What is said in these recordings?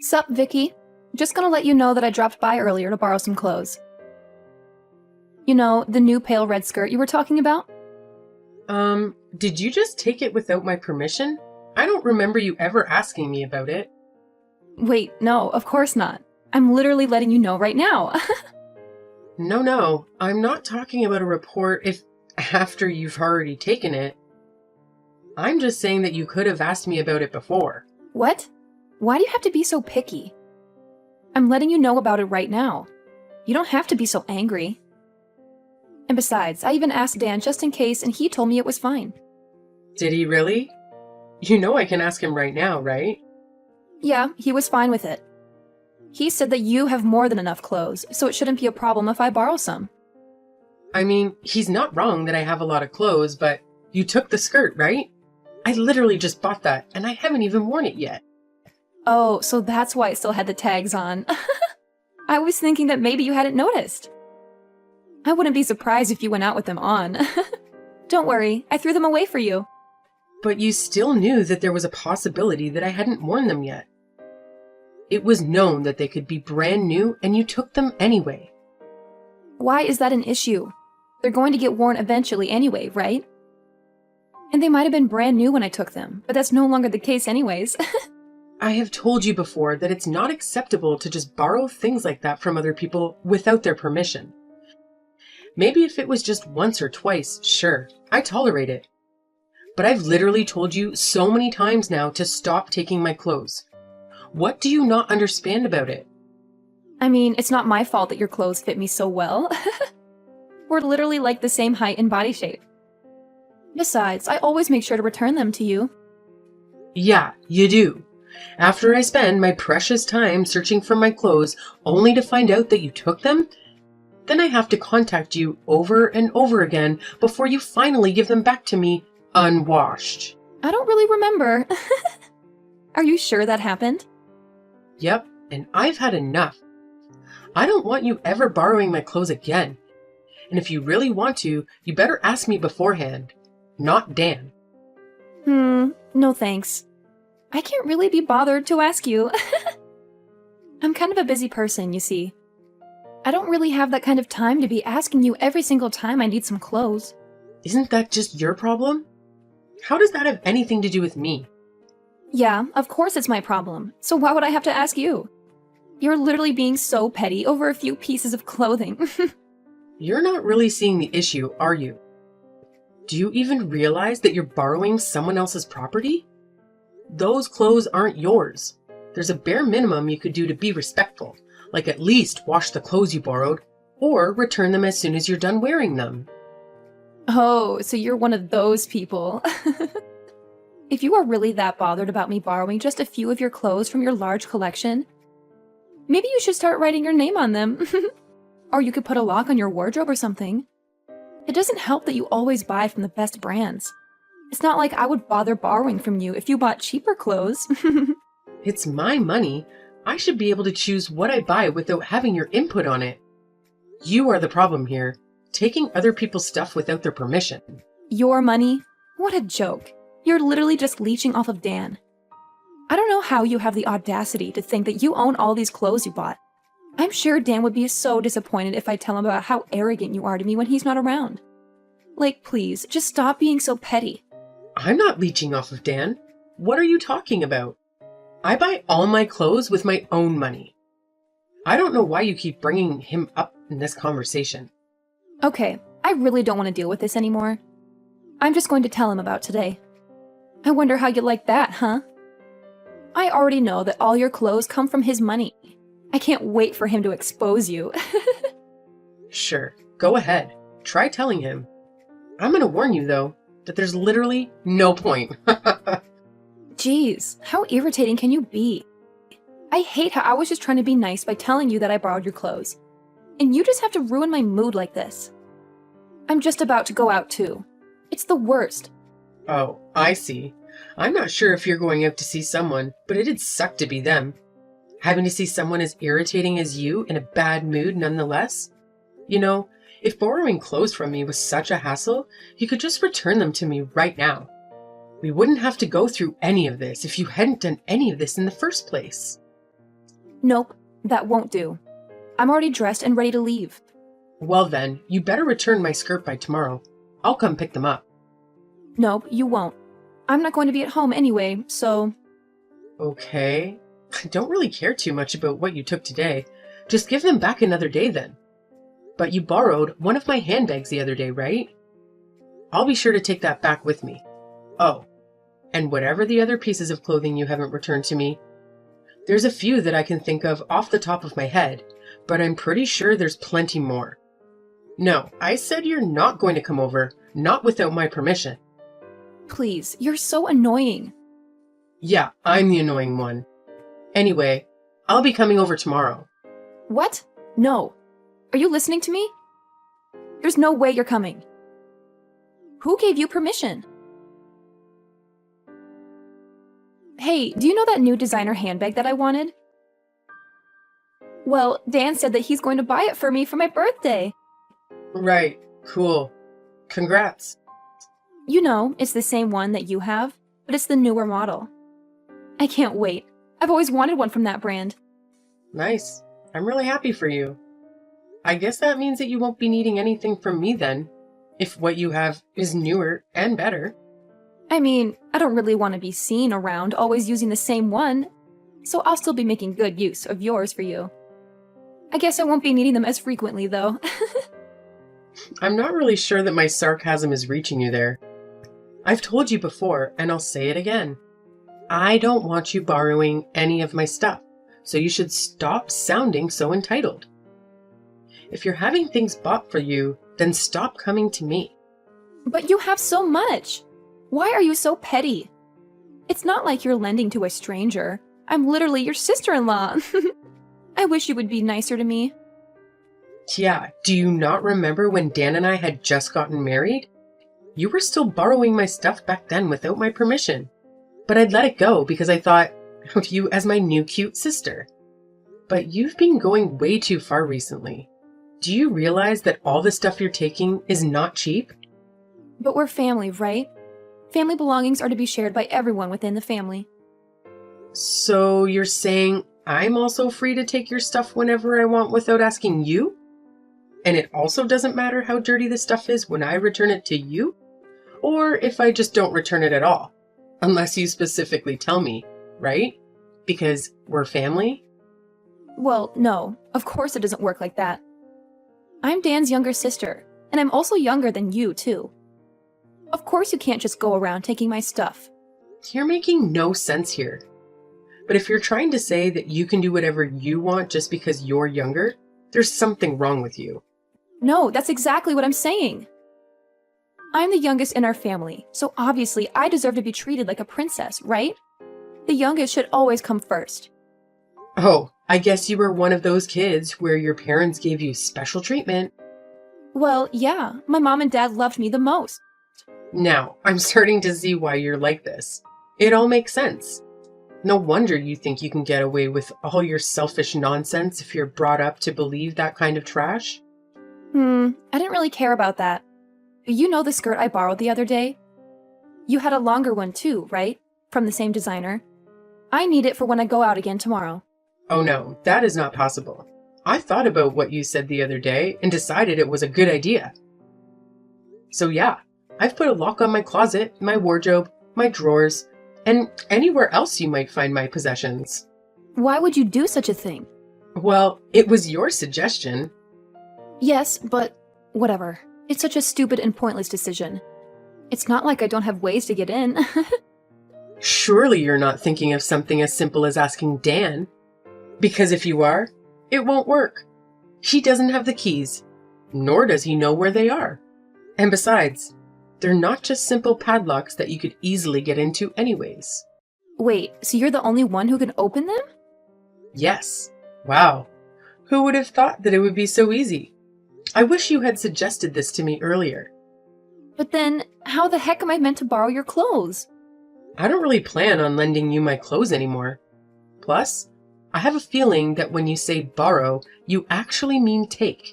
Sup, Vicky? Just gonna let you know that I dropped by earlier to borrow some clothes. You know, the new pale red skirt you were talking about? Did you just take it without my permission? I don't remember you ever asking me about it. Wait, no, of course not. I'm literally letting you know right now. No, I'm not talking about a report if after you've already taken it. I'm just saying that you could have asked me about it before. What? Why do you have to be so picky? I'm letting you know about it right now. You don't have to be so angry. And besides, I even asked Dan just in case, and he told me it was fine. Did he really? You know I can ask him right now, right? Yeah, he was fine with it. He said that you have more than enough clothes, so it shouldn't be a problem if I borrow some. I mean, he's not wrong that I have a lot of clothes, but you took the skirt, right? I literally just bought that, and I haven't even worn it yet. Oh, so that's why it still had the tags on. I was thinking that maybe you hadn't noticed. I wouldn't be surprised if you went out with them on. Don't worry, I threw them away for you. But you still knew that there was a possibility that I hadn't worn them yet. It was known that they could be brand new, and you took them anyway. Why is that an issue? They're going to get worn eventually anyway, right? And they might have been brand new when I took them, but that's no longer the case anyways. I have told you before that it's not acceptable to just borrow things like that from other people without their permission. Maybe if it was just once or twice, sure, I tolerate it. But I've literally told you so many times now to stop taking my clothes. What do you not understand about it? I mean, it's not my fault that your clothes fit me so well. We're literally like the same height and body shape. Besides, I always make sure to return them to you. Yeah, you do. After I spend my precious time searching for my clothes only to find out that you took them, then I have to contact you over and over again before you finally give them back to me unwashed. I don't really remember. Are you sure that happened? Yep, and I've had enough. I don't want you ever borrowing my clothes again. And if you really want to, you better ask me beforehand, not Dan. No thanks. I can't really be bothered to ask you. I'm kind of a busy person, you see. I don't really have that kind of time to be asking you every single time I need some clothes. Isn't that just your problem? How does that have anything to do with me? Yeah, of course it's my problem. So why would I have to ask you? You're literally being so petty over a few pieces of clothing. You're not really seeing the issue, are you? Do you even realize that you're borrowing someone else's property? Those clothes aren't yours. There's a bare minimum you could do to be respectful, like at least wash the clothes you borrowed, or return them as soon as you're done wearing them. Oh, so you're one of those people. If you are really that bothered about me borrowing just a few of your clothes from your large collection, maybe you should start writing your name on them. Or you could put a lock on your wardrobe or something. It doesn't help that you always buy from the best brands. It's not like I would bother borrowing from you if you bought cheaper clothes. It's my money. I should be able to choose what I buy without having your input on it. You are the problem here, taking other people's stuff without their permission. Your money? What a joke. You're literally just leeching off of Dan. I don't know how you have the audacity to think that you own all these clothes you bought. I'm sure Dan would be so disappointed if I tell him about how arrogant you are to me when he's not around. Like, please, just stop being so petty. I'm not leeching off of Dan. What are you talking about? I buy all my clothes with my own money. I don't know why you keep bringing him up in this conversation. Okay, I really don't want to deal with this anymore. I'm just going to tell him about today. I wonder how you like that, huh? I already know that all your clothes come from his money. I can't wait for him to expose you. Sure, go ahead. Try telling him. I'm gonna warn you, though, that there's literally no point. Jeez, how irritating can you be? I hate how I was just trying to be nice by telling you that I borrowed your clothes. And you just have to ruin my mood like this. I'm just about to go out too. It's the worst. Oh, I see. I'm not sure if you're going out to see someone, but it'd suck to be them. Having to see someone as irritating as you in a bad mood nonetheless. You know, if borrowing clothes from me was such a hassle, you could just return them to me right now. We wouldn't have to go through any of this if you hadn't done any of this in the first place. Nope, that won't do. I'm already dressed and ready to leave. Well then, you better return my skirt by tomorrow. I'll come pick them up. Nope, you won't. I'm not going to be at home anyway, so... Okay. I don't really care too much about what you took today. Just give them back another day then. But you borrowed one of my handbags the other day, right? I'll be sure to take that back with me. Oh, and whatever the other pieces of clothing you haven't returned to me, there's a few that I can think of off the top of my head, but I'm pretty sure there's plenty more. No, I said you're not going to come over, not without my permission. Please, you're so annoying. Yeah, I'm the annoying one. Anyway, I'll be coming over tomorrow. What? No. Are you listening to me? There's no way you're coming. Who gave you permission? Hey, do you know that new designer handbag that I wanted? Well, Dan said that he's going to buy it for me for my birthday. Right, cool. Congrats. You know, it's the same one that you have, but it's the newer model. I can't wait. I've always wanted one from that brand. Nice. I'm really happy for you. I guess that means that you won't be needing anything from me then, if what you have is newer and better. I mean, I don't really want to be seen around always using the same one, so I'll still be making good use of yours for you. I guess I won't be needing them as frequently, though. I'm not really sure that my sarcasm is reaching you there. I've told you before, and I'll say it again. I don't want you borrowing any of my stuff, so you should stop sounding so entitled. If you're having things bought for you, then stop coming to me. But you have so much. Why are you so petty? It's not like you're lending to a stranger. I'm literally your sister-in-law. I wish you would be nicer to me. Yeah, do you not remember when Dan and I had just gotten married? You were still borrowing my stuff back then without my permission. But I'd let it go because I thought of you as my new cute sister. But you've been going way too far recently. Do you realize that all the stuff you're taking is not cheap? But we're family, right? Family belongings are to be shared by everyone within the family. So you're saying I'm also free to take your stuff whenever I want without asking you? And it also doesn't matter how dirty the stuff is when I return it to you? Or if I just don't return it at all? Unless you specifically tell me, right? Because we're family? Well, no, of course it doesn't work like that. I'm Dan's younger sister, and I'm also younger than you, too. Of course you can't just go around taking my stuff. You're making no sense here. But if you're trying to say that you can do whatever you want just because you're younger, there's something wrong with you. No, that's exactly what I'm saying. I'm the youngest in our family, so obviously I deserve to be treated like a princess, right? The youngest should always come first. Oh, I guess you were one of those kids where your parents gave you special treatment. Well, yeah, my mom and dad loved me the most. Now, I'm starting to see why you're like this. It all makes sense. No wonder you think you can get away with all your selfish nonsense if you're brought up to believe that kind of trash. I didn't really care about that. You know the skirt I borrowed the other day? You had a longer one too, right? From the same designer. I need it for when I go out again tomorrow. Oh no, that is not possible. I thought about what you said the other day and decided it was a good idea. So yeah, I've put a lock on my closet, my wardrobe, my drawers, and anywhere else you might find my possessions. Why would you do such a thing? Well, it was your suggestion. Yes, but whatever. It's such a stupid and pointless decision. It's not like I don't have ways to get in. Surely you're not thinking of something as simple as asking Dan. Because if you are, it won't work. He doesn't have the keys, nor does he know where they are. And besides, they're not just simple padlocks that you could easily get into anyways. Wait, so you're the only one who can open them? Yes. Wow. Who would have thought that it would be so easy? I wish you had suggested this to me earlier. But then, how the heck am I meant to borrow your clothes? I don't really plan on lending you my clothes anymore. Plus, I have a feeling that when you say borrow, you actually mean take.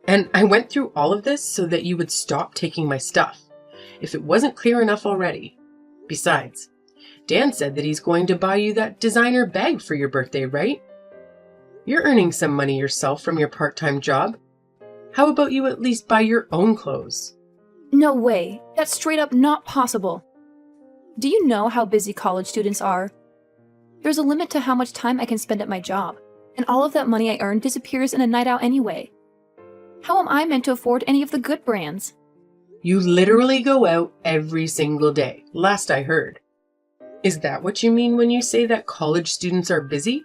And I went through all of this so that you would stop taking my stuff, if it wasn't clear enough already. Besides, Dan said that he's going to buy you that designer bag for your birthday, right? You're earning some money yourself from your part-time job. How about you at least buy your own clothes? No way. That's straight up not possible. Do you know how busy college students are? There's a limit to how much time I can spend at my job, and all of that money I earn disappears in a night out anyway. How am I meant to afford any of the good brands? You literally go out every single day, last I heard. Is that what you mean when you say that college students are busy?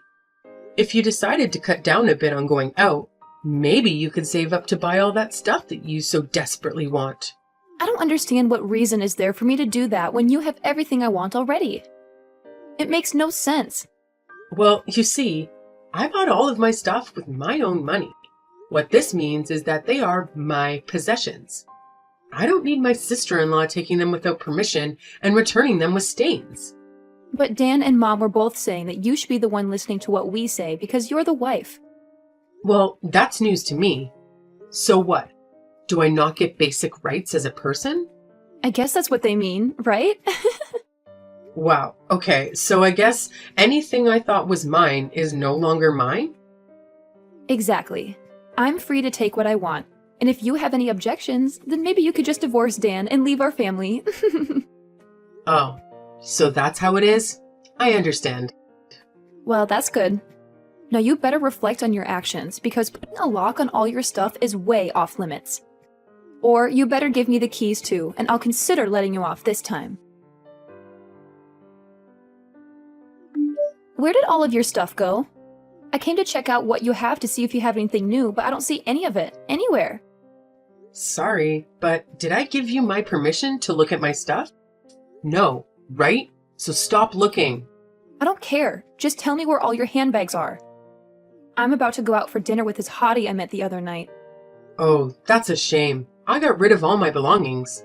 If you decided to cut down a bit on going out, maybe you could save up to buy all that stuff that you so desperately want. I don't understand what reason is there for me to do that when you have everything I want already. It makes no sense. Well, you see, I bought all of my stuff with my own money. What this means is that they are my possessions. I don't need my sister-in-law taking them without permission and returning them with stains. But Dan and Mom were both saying that you should be the one listening to what we say because you're the wife. Well, that's news to me. So what? Do I not get basic rights as a person? I guess that's what they mean, right? Wow, okay, so I guess anything I thought was mine is no longer mine? Exactly. I'm free to take what I want. And if you have any objections, then maybe you could just divorce Dan and leave our family. Oh, so that's how it is? I understand. Well, that's good. Now you better reflect on your actions, because putting a lock on all your stuff is way off limits. Or you better give me the keys too, and I'll consider letting you off this time. Where did all of your stuff go? I came to check out what you have to see if you have anything new, but I don't see any of it, anywhere. Sorry, but did I give you my permission to look at my stuff? No, right? So stop looking. I don't care. Just tell me where all your handbags are. I'm about to go out for dinner with this hottie I met the other night. Oh, that's a shame. I got rid of all my belongings.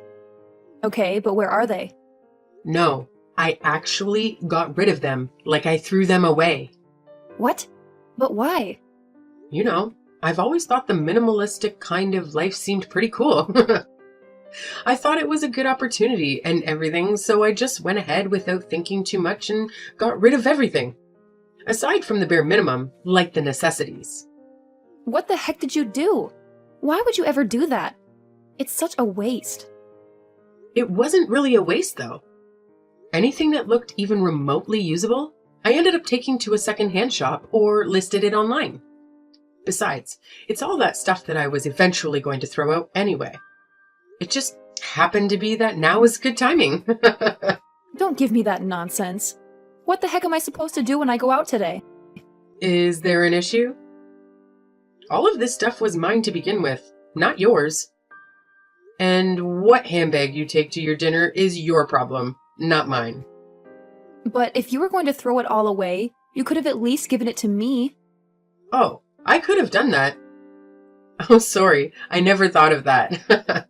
Okay, but where are they? No, I actually got rid of them, like I threw them away. What? But why? You know, I've always thought the minimalistic kind of life seemed pretty cool. I thought it was a good opportunity and everything, so I just went ahead without thinking too much and got rid of everything. Aside from the bare minimum, like the necessities. What the heck did you do? Why would you ever do that? It's such a waste. It wasn't really a waste, though. Anything that looked even remotely usable, I ended up taking to a second-hand shop or listed it online. Besides, it's all that stuff that I was eventually going to throw out anyway. It just happened to be that now is good timing. Don't give me that nonsense. What the heck am I supposed to do when I go out today? Is there an issue? All of this stuff was mine to begin with, not yours. And what handbag you take to your dinner is your problem, not mine. But if you were going to throw it all away, you could have at least given it to me. Oh, I could have done that. Oh, sorry, I never thought of that.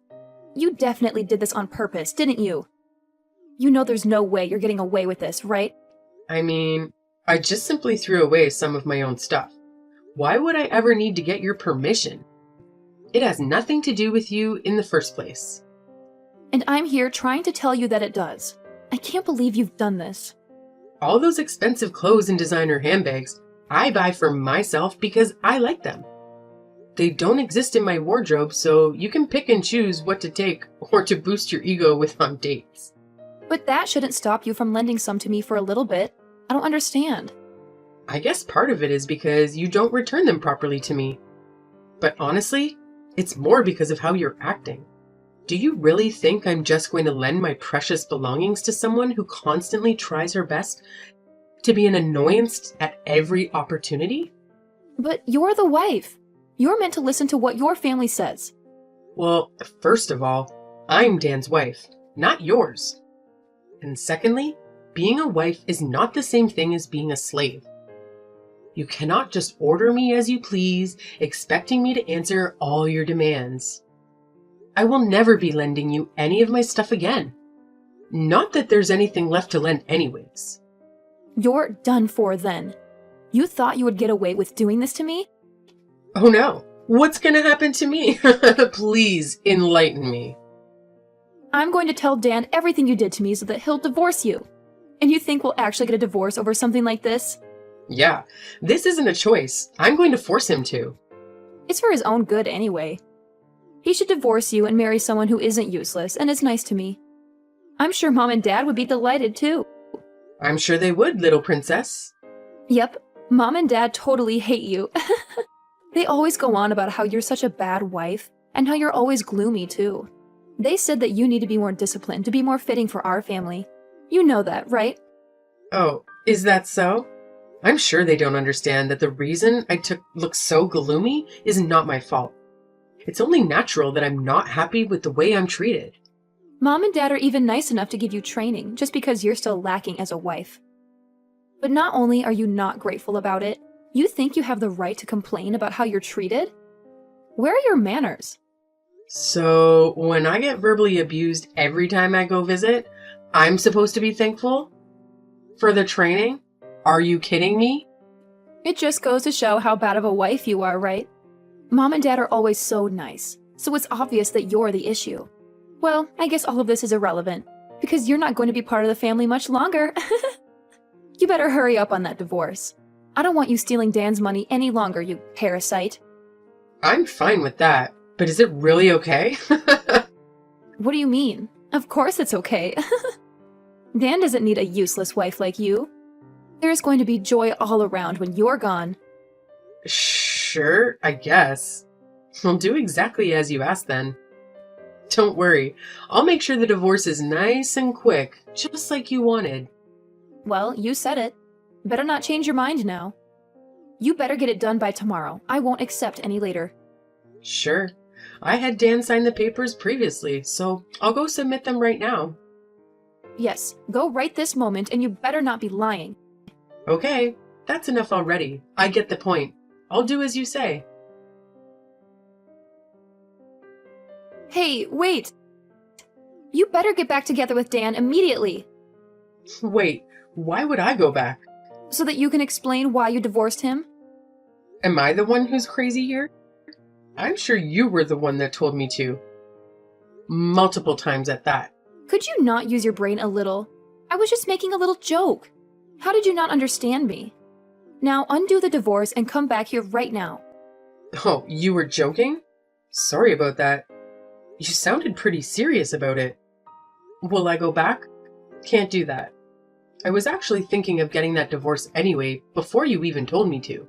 You definitely did this on purpose, didn't you? You know there's no way you're getting away with this, right? I mean, I just simply threw away some of my own stuff. Why would I ever need to get your permission? It has nothing to do with you in the first place. And I'm here trying to tell you that it does. I can't believe you've done this. All those expensive clothes and designer handbags, I buy for myself because I like them. They don't exist in my wardrobe, so you can pick and choose what to take or to boost your ego with on dates. But that shouldn't stop you from lending some to me for a little bit. I don't understand. I guess part of it is because you don't return them properly to me. But honestly, it's more because of how you're acting. Do you really think I'm just going to lend my precious belongings to someone who constantly tries her best to be an annoyance at every opportunity? But you're the wife. You're meant to listen to what your family says. Well, first of all, I'm Dan's wife, not yours. And secondly, being a wife is not the same thing as being a slave. You cannot just order me as you please, expecting me to answer all your demands. I will never be lending you any of my stuff again. Not that there's anything left to lend anyways. You're done for then. You thought you would get away with doing this to me? Oh no, what's gonna happen to me? Please enlighten me. I'm going to tell Dan everything you did to me so that he'll divorce you. And you think we'll actually get a divorce over something like this? Yeah, this isn't a choice. I'm going to force him to. It's for his own good anyway. He should divorce you and marry someone who isn't useless and is nice to me. I'm sure Mom and Dad would be delighted too. I'm sure they would, little princess. Yep, Mom and Dad totally hate you. They always go on about how you're such a bad wife and how you're always gloomy too. They said that you need to be more disciplined to be more fitting for our family. You know that, right? Oh, is that so? I'm sure they don't understand that the reason I look so gloomy is not my fault. It's only natural that I'm not happy with the way I'm treated. Mom and Dad are even nice enough to give you training just because you're still lacking as a wife. But not only are you not grateful about it, you think you have the right to complain about how you're treated? Where are your manners? So, when I get verbally abused every time I go visit, I'm supposed to be thankful? For the training? Are you kidding me? It just goes to show how bad of a wife you are, right? Mom and Dad are always so nice, so it's obvious that you're the issue. Well, I guess all of this is irrelevant, because you're not going to be part of the family much longer. You better hurry up on that divorce. I don't want you stealing Dan's money any longer, you parasite. I'm fine with that, but is it really okay? What do you mean? Of course it's okay. Dan doesn't need a useless wife like you. There's going to be joy all around when you're gone. Sure, I guess. I'll do exactly as you asked then. Don't worry, I'll make sure the divorce is nice and quick, just like you wanted. Well, you said it. Better not change your mind now. You better get it done by tomorrow. I won't accept any later. Sure. I had Dan sign the papers previously, so I'll go submit them right now. Yes, go right this moment, and you better not be lying. Okay, that's enough already. I get the point. I'll do as you say. Hey, wait! You better get back together with Dan immediately, Wait, why would I go back? so that you can explain why you divorced him. Am I the one who's crazy here? I'm sure you were the one that told me to. Multiple times at that. Could you not use your brain a little? I was just making a little joke. How did you not understand me? Now undo the divorce and come back here right now. Oh, you were joking? Sorry about that. You sounded pretty serious about it. Will I go back? Can't do that. I was actually thinking of getting that divorce anyway, before you even told me to.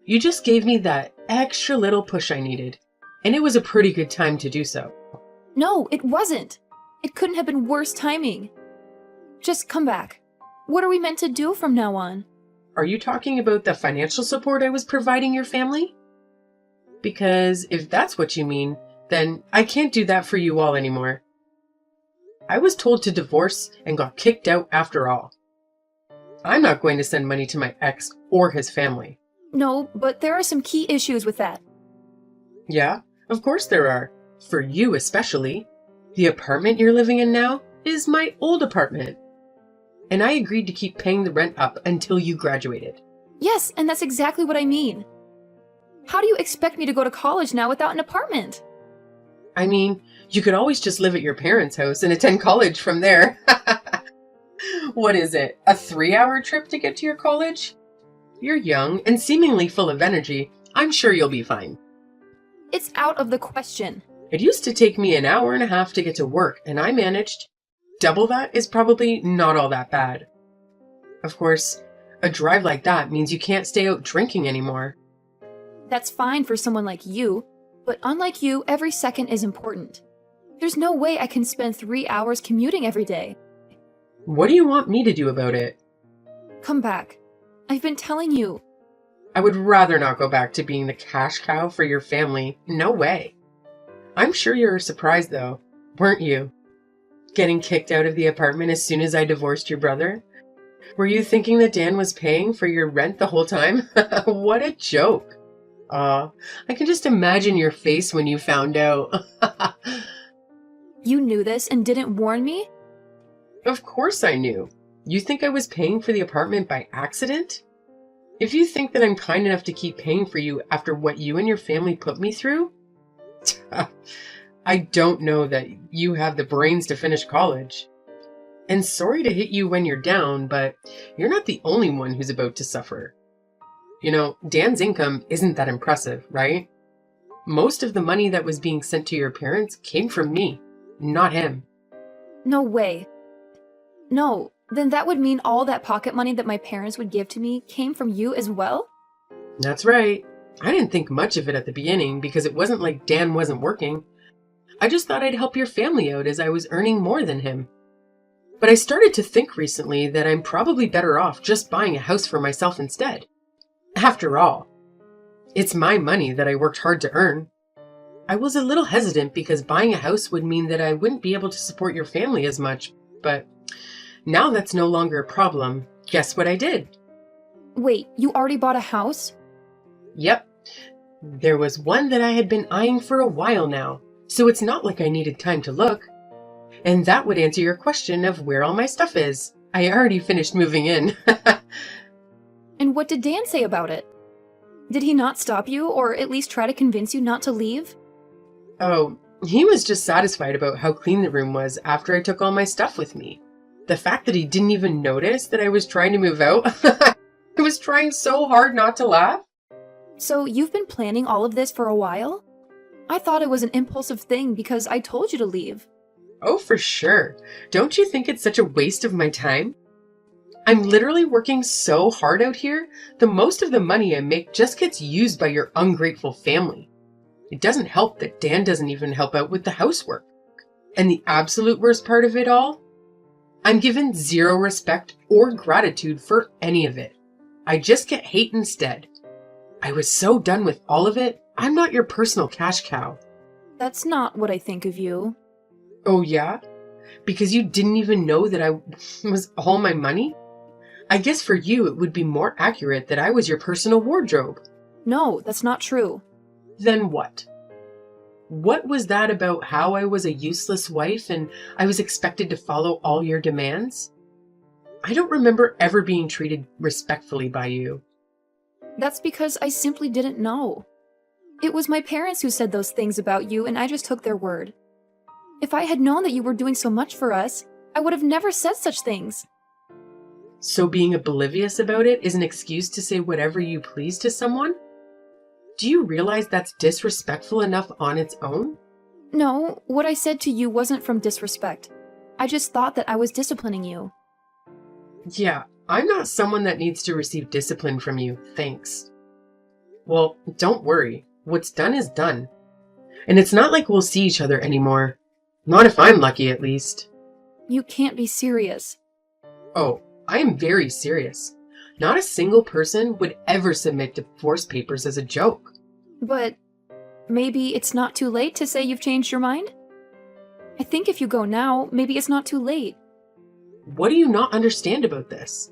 You just gave me that extra little push I needed, and it was a pretty good time to do so. No, it wasn't. It couldn't have been worse timing. Just come back. What are we meant to do from now on? Are you talking about the financial support I was providing your family? Because if that's what you mean, then I can't do that for you all anymore. I was told to divorce and got kicked out after all. I'm not going to send money to my ex or his family. No, but there are some key issues with that. Yeah, of course there are. For you especially. The apartment you're living in now is my old apartment. And I agreed to keep paying the rent up until you graduated. Yes, and that's exactly what I mean. How do you expect me to go to college now without an apartment? I mean, you could always just live at your parents' house and attend college from there. What is it, a 3-hour trip to get to your college? You're young and seemingly full of energy. I'm sure you'll be fine. It's out of the question. It used to take me an hour and a half to get to work, and I managed. Double that is probably not all that bad. Of course, a drive like that means you can't stay out drinking anymore. That's fine for someone like you, but unlike you, every second is important. There's no way I can spend 3 hours commuting every day. What do you want me to do about it? Come back. I've been telling you. I would rather not go back to being the cash cow for your family. No way. I'm sure you were surprised, though, weren't you? Getting kicked out of the apartment as soon as I divorced your brother? Were you thinking that Dan was paying for your rent the whole time? What a joke. Aw, I can just imagine your face when you found out. You knew this and didn't warn me? Of course I knew. You think I was paying for the apartment by accident? If you think that I'm kind enough to keep paying for you after what you and your family put me through, I don't know that you have the brains to finish college. And sorry to hit you when you're down, but you're not the only one who's about to suffer. You know, Dan's income isn't that impressive, right? Most of the money that was being sent to your parents came from me, not him. No way. No, then that would mean all that pocket money that my parents would give to me came from you as well? That's right. I didn't think much of it at the beginning because it wasn't like Dan wasn't working. I just thought I'd help your family out as I was earning more than him. But I started to think recently that I'm probably better off just buying a house for myself instead. After all, it's my money that I worked hard to earn. I was a little hesitant because buying a house would mean that I wouldn't be able to support your family as much, but now that's no longer a problem. Guess what I did? Wait, you already bought a house? Yep. There was one that I had been eyeing for a while now, so it's not like I needed time to look. And that would answer your question of where all my stuff is. I already finished moving in. And what did Dan say about it? Did he not stop you, or at least try to convince you not to leave? Oh, he was just satisfied about how clean the room was after I took all my stuff with me. The fact that he didn't even notice that I was trying to move out, I was trying so hard not to laugh. So you've been planning all of this for a while? I thought it was an impulsive thing because I told you to leave. Oh, for sure. Don't you think it's such a waste of my time? I'm literally working so hard out here, the most of the money I make just gets used by your ungrateful family. It doesn't help that Dan doesn't even help out with the housework. And the absolute worst part of it all? I'm given zero respect or gratitude for any of it. I just get hate instead. I was so done with all of it, I'm not your personal cash cow. That's not what I think of you. Oh yeah? Because you didn't even know that I was all my money? I guess for you it would be more accurate that I was your personal wardrobe. No, that's not true. Then what? What was that about how I was a useless wife and I was expected to follow all your demands? I don't remember ever being treated respectfully by you. That's because I simply didn't know. It was my parents who said those things about you, and I just took their word. If I had known that you were doing so much for us, I would have never said such things. So being oblivious about it is an excuse to say whatever you please to someone? Do you realize that's disrespectful enough on its own? No, what I said to you wasn't from disrespect. I just thought that I was disciplining you. Yeah, I'm not someone that needs to receive discipline from you, thanks. Well, don't worry. What's done is done. And it's not like we'll see each other anymore. Not if I'm lucky, at least. You can't be serious. Oh, I am very serious. Not a single person would ever submit divorce papers as a joke. But maybe it's not too late to say you've changed your mind? I think if you go now, maybe it's not too late. What do you not understand about this?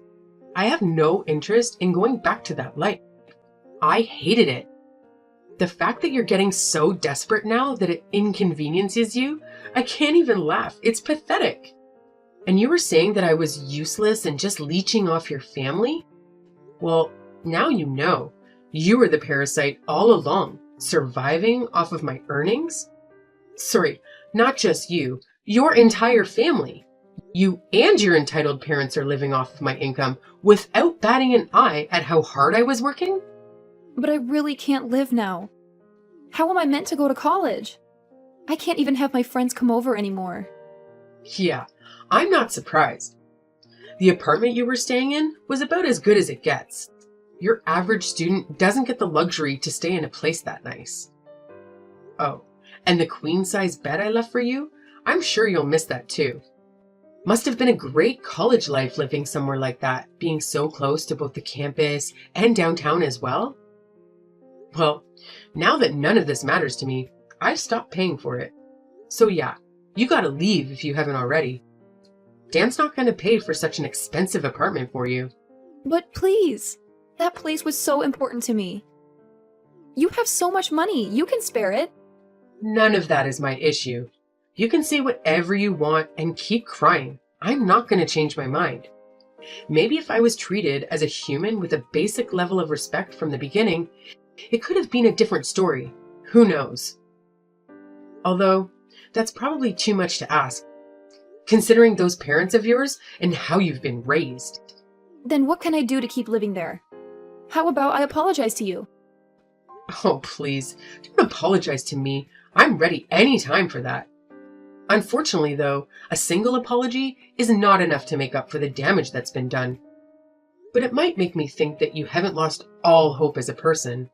I have no interest in going back to that life. I hated it. The fact that you're getting so desperate now that it inconveniences you, I can't even laugh. It's pathetic. And you were saying that I was useless and just leeching off your family? Well, now you know. You were the parasite all along, surviving off of my earnings? Sorry, not just you, your entire family. You and your entitled parents are living off of my income without batting an eye at how hard I was working? But I really can't live now. How am I meant to go to college? I can't even have my friends come over anymore. Yeah, I'm not surprised. The apartment you were staying in was about as good as it gets. Your average student doesn't get the luxury to stay in a place that nice. Oh, and the queen-size bed I left for you? I'm sure you'll miss that too. Must have been a great college life living somewhere like that, being so close to both the campus and downtown as well. Well, now that none of this matters to me, I've stopped paying for it. So yeah, you gotta leave if you haven't already. Dan's not gonna pay for such an expensive apartment for you. But please, that place was so important to me. You have so much money, you can spare it. None of that is my issue. You can say whatever you want and keep crying. I'm not gonna change my mind. Maybe if I was treated as a human with a basic level of respect from the beginning, it could have been a different story. Who knows? Although, that's probably too much to ask. considering those parents of yours and how you've been raised. Then what can I do to keep living there? How about I apologize to you? Oh, please, don't apologize to me. I'm ready anytime for that. Unfortunately, though, a single apology is not enough to make up for the damage that's been done. But it might make me think that you haven't lost all hope as a person.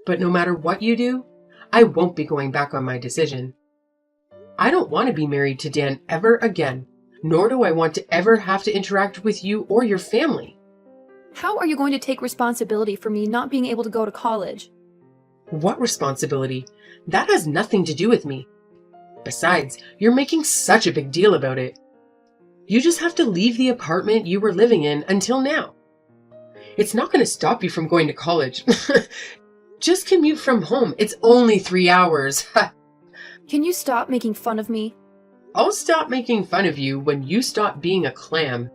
But no matter what you do, I won't be going back on my decision. I don't want to be married to Dan ever again, nor do I want to ever have to interact with you or your family. How are you going to take responsibility for me not being able to go to college? What responsibility? That has nothing to do with me. Besides, you're making such a big deal about it. You just have to leave the apartment you were living in until now. It's not going to stop you from going to college. Just commute from home. It's only 3 hours. Can you stop making fun of me? I'll stop making fun of you when you stop being a clam.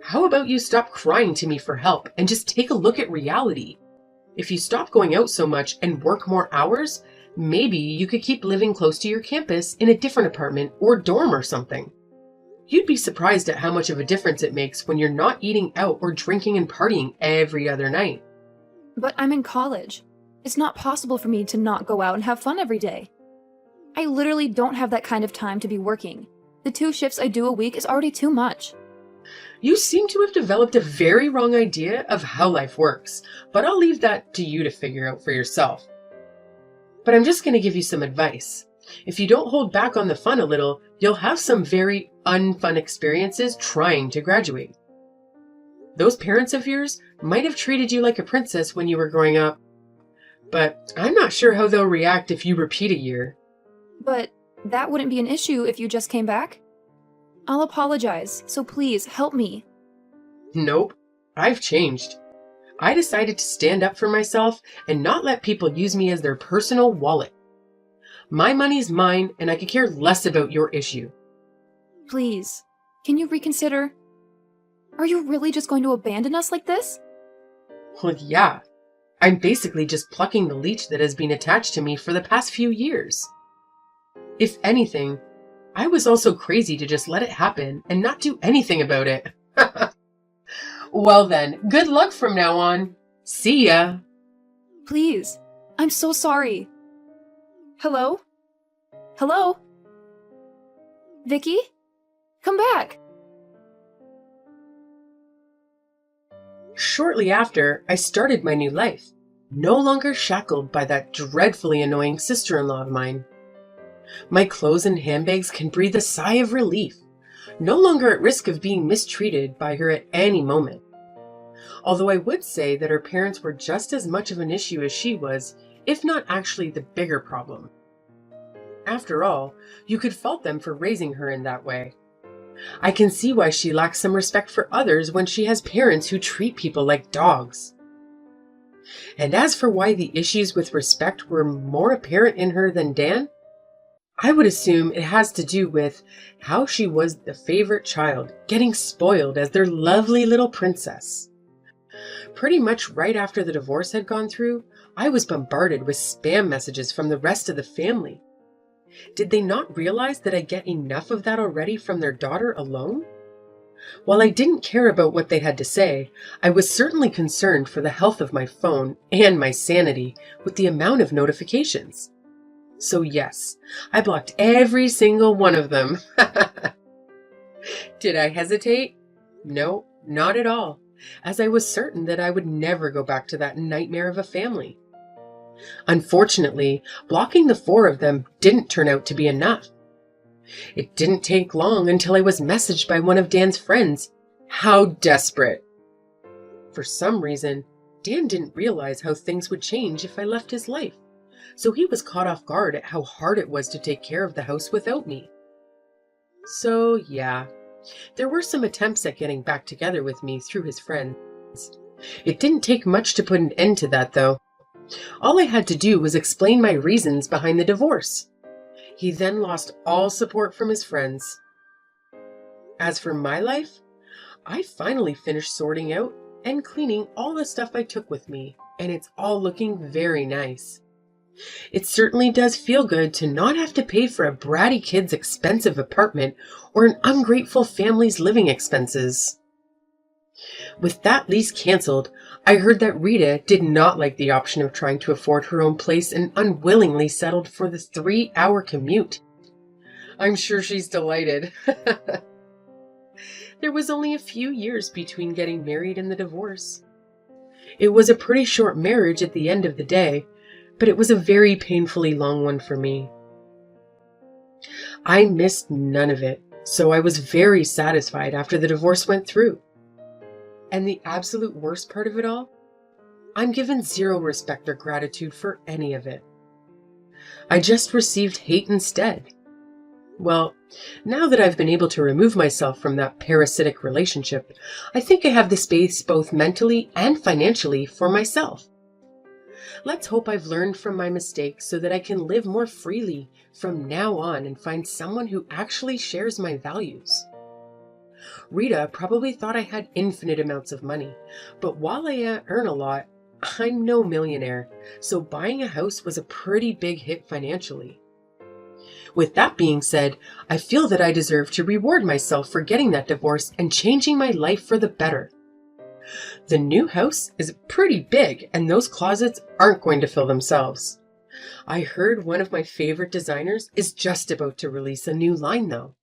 How about you stop crying to me for help and just take a look at reality? If you stop going out so much and work more hours, maybe you could keep living close to your campus in a different apartment or dorm or something. You'd be surprised at how much of a difference it makes when you're not eating out or drinking and partying every other night. But I'm in college. It's not possible for me to not go out and have fun every day. I literally don't have that kind of time to be working. The 2 shifts I do a week is already too much. You seem to have developed a very wrong idea of how life works, but I'll leave that to you to figure out for yourself. But I'm just going to give you some advice. If you don't hold back on the fun a little, you'll have some very unfun experiences trying to graduate. Those parents of yours might have treated you like a princess when you were growing up, but I'm not sure how they'll react if you repeat a year. But that wouldn't be an issue if you just came back? I'll apologize, so please help me. Nope, I've changed. I decided to stand up for myself and not let people use me as their personal wallet. My money's mine, and I could care less about your issue. Please, can you reconsider? Are you really just going to abandon us like this? Well, yeah. I'm basically just plucking the leech that has been attached to me for the past few years. If anything, I was also crazy to just let it happen and not do anything about it. Well then, good luck from now on. See ya. Please, I'm so sorry. Hello? Hello? Vicky? Come back! Shortly after, I started my new life, no longer shackled by that dreadfully annoying sister-in-law of mine. My clothes and handbags can breathe a sigh of relief, no longer at risk of being mistreated by her at any moment. Although I would say that her parents were just as much of an issue as she was, if not actually the bigger problem. After all, you could fault them for raising her in that way. I can see why she lacks some respect for others when she has parents who treat people like dogs. And as for why the issues with respect were more apparent in her than Dan, I would assume it has to do with how she was the favorite child, getting spoiled as their lovely little princess. Pretty much right after the divorce had gone through, I was bombarded with spam messages from the rest of the family. Did they not realize that I get enough of that already from their daughter alone? While I didn't care about what they had to say, I was certainly concerned for the health of my phone and my sanity with the amount of notifications. So yes, I blocked every single one of them. Did I hesitate? No, not at all, as I was certain that I would never go back to that nightmare of a family. Unfortunately, blocking the 4 of them didn't turn out to be enough. It didn't take long until I was messaged by one of Dan's friends. How desperate! For some reason, Dan didn't realize how things would change if I left his life, so he was caught off guard at how hard it was to take care of the house without me. So yeah, there were some attempts at getting back together with me through his friends. It didn't take much to put an end to that, though. All I had to do was explain my reasons behind the divorce. He then lost all support from his friends. As for my life, I finally finished sorting out and cleaning all the stuff I took with me, and it's all looking very nice. It certainly does feel good to not have to pay for a bratty kid's expensive apartment or an ungrateful family's living expenses. With that lease cancelled, I heard that Rita did not like the option of trying to afford her own place and unwillingly settled for the 3-hour commute. I'm sure she's delighted. There was only a few years between getting married and the divorce. It was a pretty short marriage at the end of the day, but it was a very painfully long one for me. I missed none of it, so I was very satisfied after the divorce went through. And the absolute worst part of it all? I'm given zero respect or gratitude for any of it. I just received hate instead. Well, now that I've been able to remove myself from that parasitic relationship, I think I have the space both mentally and financially for myself. Let's hope I've learned from my mistakes so that I can live more freely from now on and find someone who actually shares my values. Rita probably thought I had infinite amounts of money, but while I earn a lot, I'm no millionaire, so buying a house was a pretty big hit financially. With that being said, I feel that I deserve to reward myself for getting that divorce and changing my life for the better. The new house is pretty big, and those closets aren't going to fill themselves. I heard one of my favorite designers is just about to release a new line though.